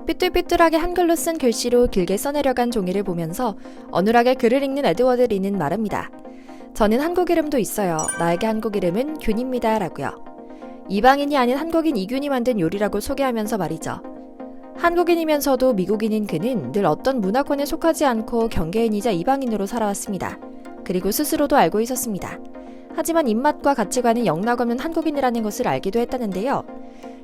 삐뚤삐뚤하게 한글로 쓴 글씨로 길게 써내려간 종이를 보면서 어눌하게 글을 읽는 에드워드 리는 말합니다. 저는 한국 이름도 있어요. 나에게 한국 이름은 균입니다. 라고요. 이방인이 아닌 한국인 이균이 만든 요리라고 소개하면서 말이죠. 한국인이면서도 미국인인 그는 늘 어떤 문화권에 속하지 않고 경계인이자 이방인으로 살아왔습니다. 그리고 스스로도 알고 있었습니다. 하지만 입맛과 가치관이 영락없는 한국인이라는 것을 알기도 했다는데요.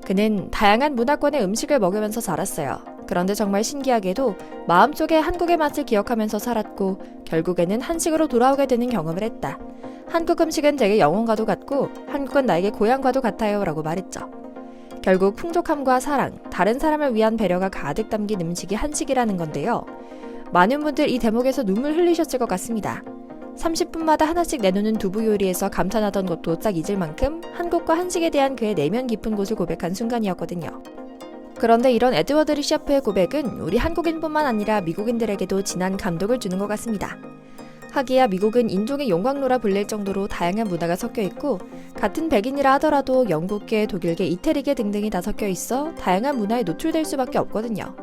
그는 다양한 문화권의 음식을 먹으면서 자랐어요. 그런데 정말 신기하게도 마음속에 한국의 맛을 기억하면서 살았고 결국에는 한식으로 돌아오게 되는 경험을 했다. 한국 음식은 되게 영혼과도 같고 한국은 나에게 고향과도 같아요 라고 말했죠. 결국 풍족함과 사랑, 다른 사람을 위한 배려가 가득 담긴 음식이 한식이라는 건데요. 많은 분들 이 대목에서 눈물 흘리셨을 것 같습니다. 30분마다 하나씩 내놓는 두부 요리에서 감탄하던 것도 짝 잊을 만큼 한국과 한식에 대한 그의 내면 깊은 곳을 고백한 순간이었거든요. 그런데 이런 에드워드 리 셰프의 고백은 우리 한국인뿐만 아니라 미국인들에게도 진한 감동을 주는 것 같습니다. 하기야 미국은 인종의 용광로라 불릴 정도로 다양한 문화가 섞여 있고 같은 백인이라 하더라도 영국계, 독일계, 이태리계 등등이 다 섞여 있어 다양한 문화에 노출될 수밖에 없거든요.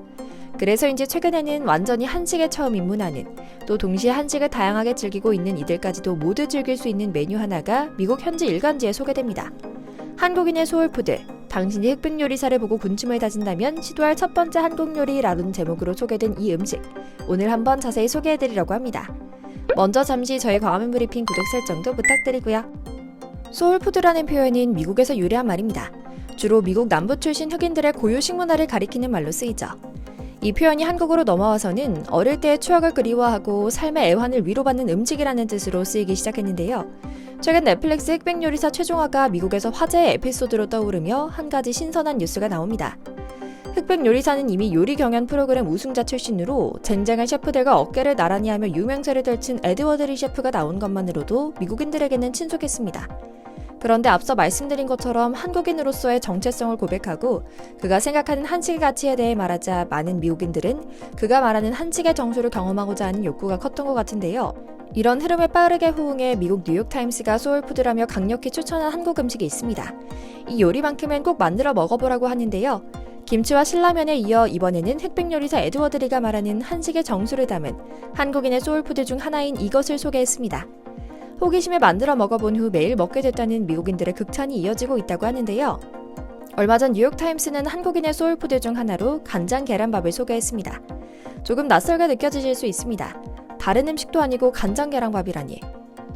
그래서인지 최근에는 완전히 한식에 처음 입문하는, 또 동시에 한식을 다양하게 즐기고 있는 이들까지도 모두 즐길 수 있는 메뉴 하나가 미국 현지 일간지에 소개됩니다. 한국인의 소울푸드, 당신이 흑백 요리사를 보고 군침을 다진다면 시도할 첫 번째 한국 요리라는 제목으로 소개된 이 음식, 오늘 한번 자세히 소개해드리려고 합니다. 먼저 잠시 저희 광화문 브리핑 구독 설정도 부탁드리고요. 소울푸드라는 표현은 미국에서 유래한 말입니다. 주로 미국 남부 출신 흑인들의 고유 식문화를 가리키는 말로 쓰이죠. 이 표현이 한국으로 넘어와서는 어릴 때의 추억을 그리워하고 삶의 애환을 위로받는 음식이라는 뜻으로 쓰이기 시작했는데요. 최근 넷플릭스 흑백 요리사 최종화가 미국에서 화제의 에피소드로 떠오르며 한 가지 신선한 뉴스가 나옵니다. 흑백 요리사는 이미 요리 경연 프로그램 우승자 출신으로 쟁쟁한 셰프들과 어깨를 나란히 하며 유명세를 떨친 에드워드 리 셰프가 나온 것만으로도 미국인들에게는 친숙했습니다. 그런데 앞서 말씀드린 것처럼 한국인으로서의 정체성을 고백하고 그가 생각하는 한식의 가치에 대해 말하자 많은 미국인들은 그가 말하는 한식의 정수를 경험하고자 하는 욕구가 컸던 것 같은데요. 이런 흐름에 빠르게 호응해 미국 뉴욕타임스가 소울푸드라며 강력히 추천한 한국 음식이 있습니다. 이 요리만큼은 꼭 만들어 먹어보라고 하는데요. 김치와 신라면에 이어 이번에는 흑백 요리사 에드워드 리가 말하는 한식의 정수를 담은 한국인의 소울푸드 중 하나인 이것을 소개했습니다. 호기심에 만들어 먹어본 후 매일 먹게 됐다는 미국인들의 극찬이 이어지고 있다고 하는데요. 얼마 전 뉴욕타임스는 한국인의 소울푸드 중 하나로 간장 계란밥을 소개했습니다. 조금 낯설게 느껴지실 수 있습니다. 다른 음식도 아니고 간장 계란밥이라니.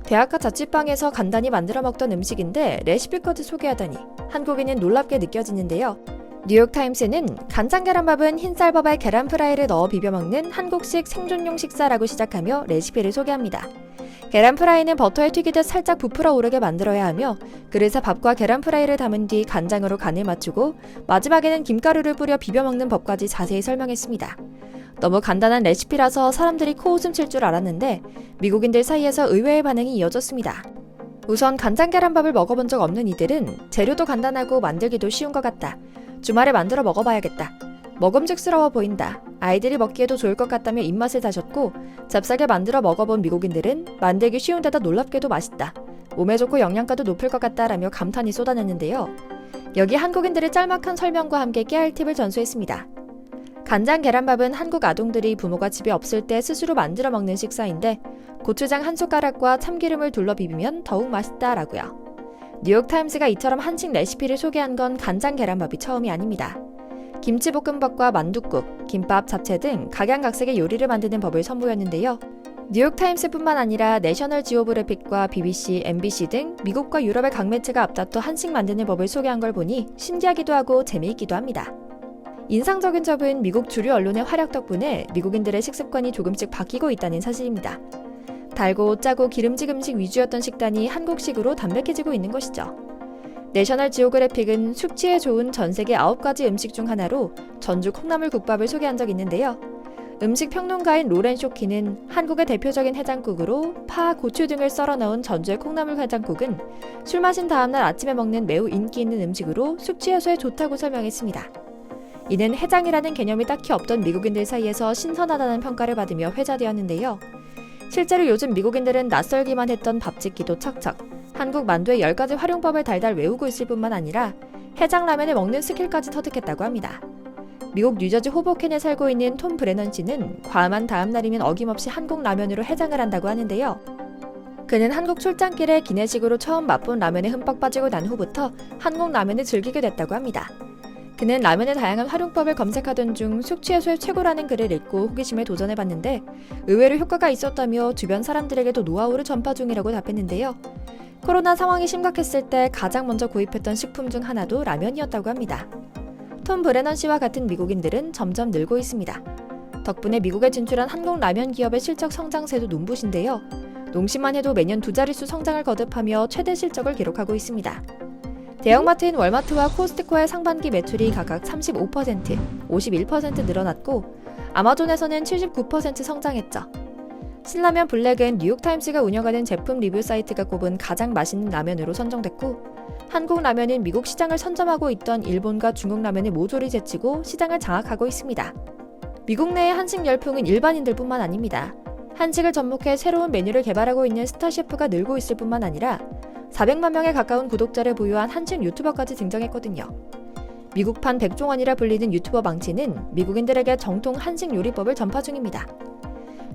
대학가 자취방에서 간단히 만들어 먹던 음식인데 레시피까지 소개하다니 한국인은 놀랍게 느껴지는데요. 뉴욕타임스는 간장 계란밥은 흰쌀밥에 계란 프라이를 넣어 비벼 먹는 한국식 생존용 식사라고 시작하며 레시피를 소개합니다. 계란 프라이는 버터에 튀기듯 살짝 부풀어 오르게 만들어야 하며 그릇에 밥과 계란 프라이를 담은 뒤 간장으로 간을 맞추고 마지막에는 김가루를 뿌려 비벼 먹는 법까지 자세히 설명했습니다. 너무 간단한 레시피라서 사람들이 코웃음 칠 줄 알았는데 미국인들 사이에서 의외의 반응이 이어졌습니다. 우선 간장 계란밥을 먹어본 적 없는 이들은 재료도 간단하고 만들기도 쉬운 것 같다. 주말에 만들어 먹어봐야겠다. 먹음직스러워 보인다. 아이들이 먹기에도 좋을 것 같다며 입맛을 다졌고 잽싸게 만들어 먹어본 미국인들은 만들기 쉬운데다 놀랍게도 맛있다. 몸에 좋고 영양가도 높을 것 같다라며 감탄이 쏟아냈는데요. 여기 한국인들의 짤막한 설명과 함께 깨알 팁을 전수했습니다. 간장 계란밥은 한국 아동들이 부모가 집에 없을 때 스스로 만들어 먹는 식사인데 고추장 한 숟가락과 참기름을 둘러 비비면 더욱 맛있다라고요. 뉴욕타임스가 이처럼 한식 레시피를 소개한 건 간장 계란밥이 처음이 아닙니다. 김치볶음밥과 만둣국, 김밥, 잡채 등 각양각색의 요리를 만드는 법을 선보였는데요. 뉴욕타임스뿐만 아니라 내셔널 지오그래픽과 BBC, MBC 등 미국과 유럽의 각 매체가 앞다퉈 한식 만드는 법을 소개한 걸 보니 신기하기도 하고 재미있기도 합니다. 인상적인 점은 미국 주류 언론의 활약 덕분에 미국인들의 식습관이 조금씩 바뀌고 있다는 사실입니다. 달고 짜고 기름진 음식 위주였던 식단이 한국식으로 담백해지고 있는 것이죠. 내셔널 지오그래픽은 숙취에 좋은 전 세계 9가지 음식 중 하나로 전주 콩나물 국밥을 소개한 적이 있는데요. 음식 평론가인 로렌 쇼키는 한국의 대표적인 해장국으로 파, 고추 등을 썰어 넣은 전주의 콩나물 해장국은 술 마신 다음날 아침에 먹는 매우 인기 있는 음식으로 숙취 해소에 좋다고 설명했습니다. 이는 해장이라는 개념이 딱히 없던 미국인들 사이에서 신선하다는 평가를 받으며 회자되었는데요. 실제로 요즘 미국인들은 낯설기만 했던 밥짓기도 척척, 한국 만두의 10가지 활용법을 달달 외우고 있을 뿐만 아니라 해장라면을 먹는 스킬까지 터득했다고 합니다. 미국 뉴저지 호보켄에 살고 있는 톰 브레넌 씨는 과음한 다음 날이면 어김없이 한국 라면으로 해장을 한다고 하는데요. 그는 한국 출장길에 기내식으로 처음 맛본 라면에 흠뻑 빠지고 난 후부터 한국 라면을 즐기게 됐다고 합니다. 그는 라면의 다양한 활용법을 검색하던 중 숙취 해소의 최고라는 글을 읽고 호기심에 도전해봤는데 의외로 효과가 있었다며 주변 사람들에게도 노하우를 전파 중이라고 답했는데요. 코로나 상황이 심각했을 때 가장 먼저 구입했던 식품 중 하나도 라면이었다고 합니다. 톰 브레넌 씨와 같은 미국인들은 점점 늘고 있습니다. 덕분에 미국에 진출한 한국 라면 기업의 실적 성장세도 눈부신데요. 농심만 해도 매년 두 자릿수 성장을 거듭하며 최대 실적을 기록하고 있습니다. 대형마트인 월마트와 코스트코의 상반기 매출이 각각 35%, 51% 늘어났고 아마존에서는 79% 성장했죠. 신라면 블랙은 뉴욕타임스가 운영하는 제품 리뷰 사이트가 꼽은 가장 맛있는 라면으로 선정됐고 한국 라면은 미국 시장을 선점하고 있던 일본과 중국 라면을 모조리 제치고 시장을 장악하고 있습니다. 미국 내의 한식 열풍은 일반인들뿐만 아닙니다. 한식을 접목해 새로운 메뉴를 개발하고 있는 스타 셰프가 늘고 있을 뿐만 아니라 400만 명에 가까운 구독자를 보유한 한식 유튜버까지 등장했거든요. 미국판 백종원이라 불리는 유튜버 망치는 미국인들에게 정통 한식 요리법을 전파 중입니다.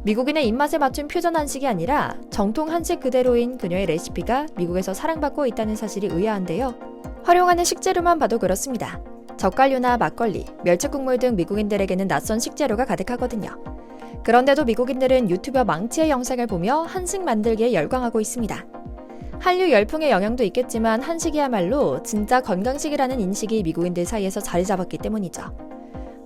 미국인의 입맛에 맞춘 퓨전 한식이 아니라 정통 한식 그대로인 그녀의 레시피가 미국에서 사랑받고 있다는 사실이 의아한데요. 활용하는 식재료만 봐도 그렇습니다. 젓갈류나 막걸리, 멸치국물 등 미국인들에게는 낯선 식재료가 가득하거든요. 그런데도 미국인들은 유튜버 망치의 영상을 보며 한식 만들기에 열광하고 있습니다. 한류 열풍의 영향도 있겠지만 한식이야말로 진짜 건강식이라는 인식이 미국인들 사이에서 자리 잡았기 때문이죠.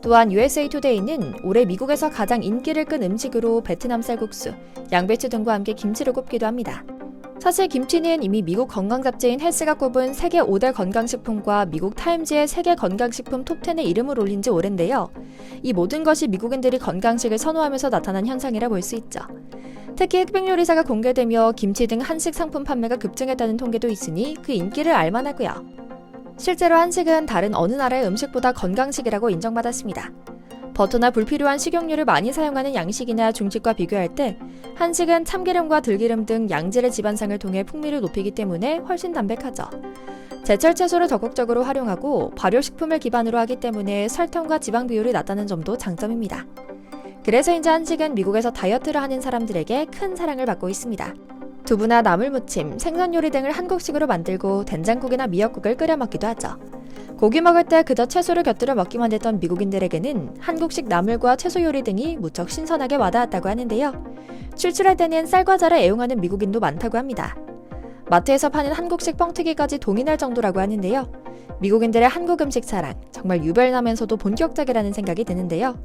또한 USA 투데이는 올해 미국에서 가장 인기를 끈 음식으로 베트남 쌀국수, 양배추 등과 함께 김치를 꼽기도 합니다. 사실 김치는 이미 미국 건강 잡지인 헬스가 꼽은 세계 5대 건강식품과 미국 타임즈의 세계 건강식품 톱10에 이름을 올린 지 오랜데요. 이 모든 것이 미국인들이 건강식을 선호하면서 나타난 현상이라 볼 수 있죠. 특히 흑백 요리사가 공개되며 김치 등 한식 상품 판매가 급증했다는 통계도 있으니 그 인기를 알만하고요. 실제로 한식은 다른 어느 나라의 음식보다 건강식이라고 인정받았습니다. 버터나 불필요한 식용유를 많이 사용하는 양식이나 중식과 비교할 때 한식은 참기름과 들기름 등 양질의 지방상을 통해 풍미를 높이기 때문에 훨씬 담백하죠. 제철 채소를 적극적으로 활용하고 발효식품을 기반으로 하기 때문에 설탕과 지방 비율이 낮다는 점도 장점입니다. 그래서인지 한식은 미국에서 다이어트를 하는 사람들에게 큰 사랑을 받고 있습니다. 두부나 나물무침, 생선 요리 등을 한국식으로 만들고 된장국이나 미역국을 끓여 먹기도 하죠. 고기 먹을 때 그저 채소를 곁들여 먹기만 했던 미국인들에게는 한국식 나물과 채소 요리 등이 무척 신선하게 와닿았다고 하는데요. 출출할 때는 쌀과자를 애용하는 미국인도 많다고 합니다. 마트에서 파는 한국식 뻥튀기까지 동의할 정도라고 하는데요. 미국인들의 한국 음식 사랑, 정말 유별나면서도 본격적이라는 생각이 드는데요.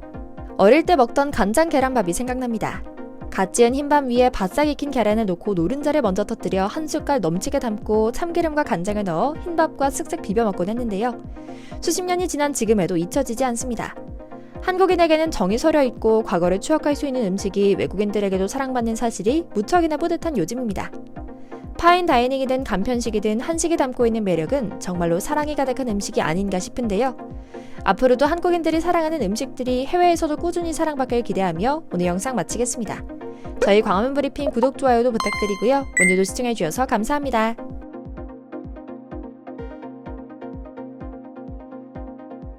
어릴 때 먹던 간장 계란밥이 생각납니다. 갓 지은 흰밥 위에 바싹 익힌 계란을 놓고 노른자를 먼저 터뜨려 한 숟갈 넘치게 담고 참기름과 간장을 넣어 흰밥과 쓱쓱 비벼 먹곤 했는데요. 수십 년이 지난 지금에도 잊혀지지 않습니다. 한국인에게는 정이 서려 있고 과거를 추억할 수 있는 음식이 외국인들에게도 사랑받는 사실이 무척이나 뿌듯한 요즘입니다. 파인 다이닝이든 간편식이든 한식이 담고 있는 매력은 정말로 사랑이 가득한 음식이 아닌가 싶은데요. 앞으로도 한국인들이 사랑하는 음식들이 해외에서도 꾸준히 사랑받길 기대하며 오늘 영상 마치겠습니다. 저희 광화문 브리핑 구독, 좋아요도 부탁드리고요. 오늘도 시청해주셔서 감사합니다.